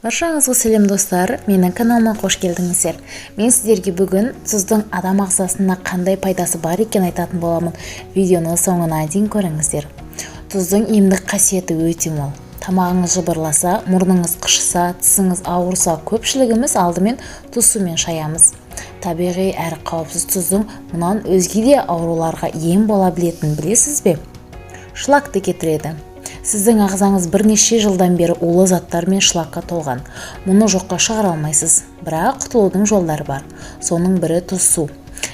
Баршаңызға сәлем достар, менің каналыма қош келдіңіздер. Мен сіздерге бүгін тұздың адам ағзасына қандай пайдасы бар екен айтатын боламын. Видеоны соңына дейін көріңіздер. Тұздың емдік қасиеті өте мол. Тамағыңыз жыбырласа, мұрныңыз қышыса, тісіңіз ауырса, көпшілігіміз алдымен тұз сумен шаямыз. Табиғи әрі қауіпсіз тұздың мұнан өзге де ауруларға ем бола білетінін білесіз бе? Шлакты кетіреді. Сіздің ағзаңыз бірнеше жылдан бері улы заттар мен шлакқа толған. Мұны жоққа шығара алмайсыз, бірақ құтылудың жолдары бар. Соның бірі тұз су.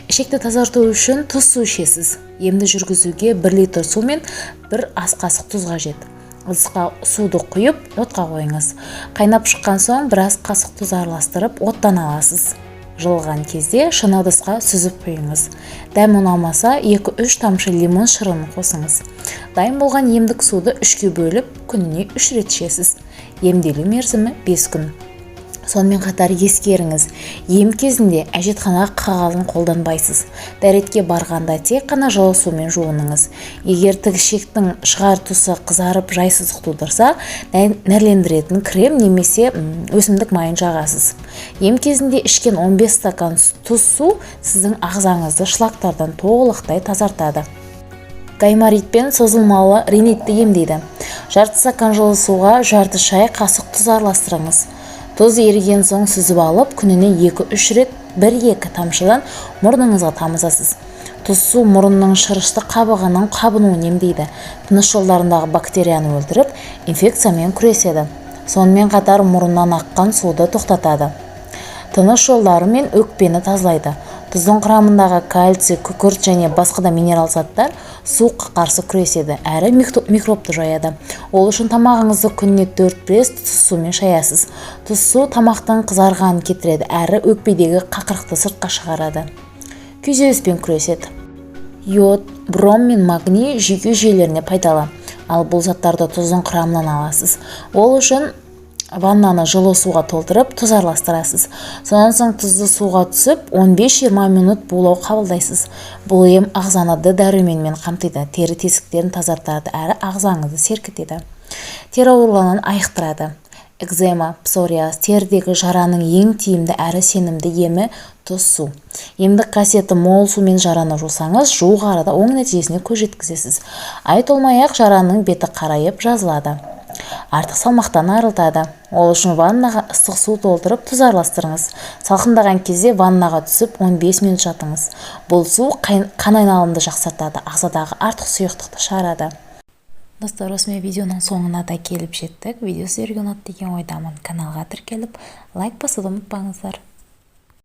Ішекті тазарту үшін тұз су ішесіз. Емді жүргізуге 1 литр су мен 1 ас қасық тұз қажет. Ыдысқа суды құйып, отқа қойыңыз. Қайнап шыққан соң 1 ас қасық тұз араластырып, оттан аласыз. Жылыған кезде шыны ыдысқа сүзіп құйыңыз. Дәм ұнамаса 2-3 тамшы лимон шырынын қосыңыз. Дайын болған емдік суды 3-ке бөліп, күніне 3 рет ішесіз. Емделу мерзімі 5 күн. Сонымен қатар ескеріңіз, ем кезінде әжетхана қағазын қолданбайсыз. Дәретке барғанда тек қана жылы сумен жуыныңыз. Егер тікішектің шығар тұсы қызарып жайсыздық тудырса, нәрлендіретін крем немесе өсімдік майын жағасыз. Ем кезінде ішкен 15 стакан тұз су сіздің ағзаңызды шлактардан толықтай тазартады. Гайморитпен созылмалы ринитті емдейді. Жарты стакан жылы суға жарты шай қасық тұз араластырыңыз. Тұз еріген соң сүзіп алып, күніне 2-3 рет 1-2 тамшыдан мұрныңызға тамызасыз. Тұз су мұрынның шырышты қабығының қабынуын емдейді. Тыныс жолдарындағы бактерияны өлтіріп, инфекциямен күреседі. Сонымен қатар мұрыннан аққан суды тоқтатады. Тыныс жолдары мен өкпені тазалайды. Тұздың құрамындағы кальций, күкірт және басқа да минерал заттар суыққа қарсы күреседі, әрі микробты жояды. Ол үшін тамағыңызды күніне 4-5 тұз сумен шаясыз. Тұз су тамақтың қызарғанын кетіреді, әрі өкпедегі қақырықты сыртқа шығарады. Күйзеліспен күреседі. Йод, бром мен магний жүйке жүйелеріне пайдалы. Ал бұл заттарды тұздың құрамынан аласыз. Ол үшін ваннаны жылы суға толтырып, тұз араластырасыз. Сонан соң тұзды суға түсіп, 15-20 минут булау қабылдайсыз. Бұл ем ағзаны дәруменмен қамтиды, тері тесіктерін тазартады, әрі ағзаңызды серкітеді. Тері ауруларынан айықтырады. Экзема, псориаз, терідегі жараның ең тиімді әрі сенімді емі тұз су. Емдік қасиеті мол сумен жараны жусаңыз, жуық арада оң нәтижесіне көз жеткізесіз. Ай толмай-ақ жараның беті қарайып жазылады. Артық салмақтан арылтады. Ол үшін ваннаға ыстық су толтырып тұз араластырыңыз. Салқындаған кезде ваннаға түсіп 15 минут жатыңыз. Бұл су қан айналымды жақсартады, ағзадағы артық сұйықтықты шығарады. Достар, осымен видеоның соңына да келіп жеттік. Видео сіздерге ұнады деген ойдамын. Каналға тіркеліп, лайк басуды ұмытпаңыздар.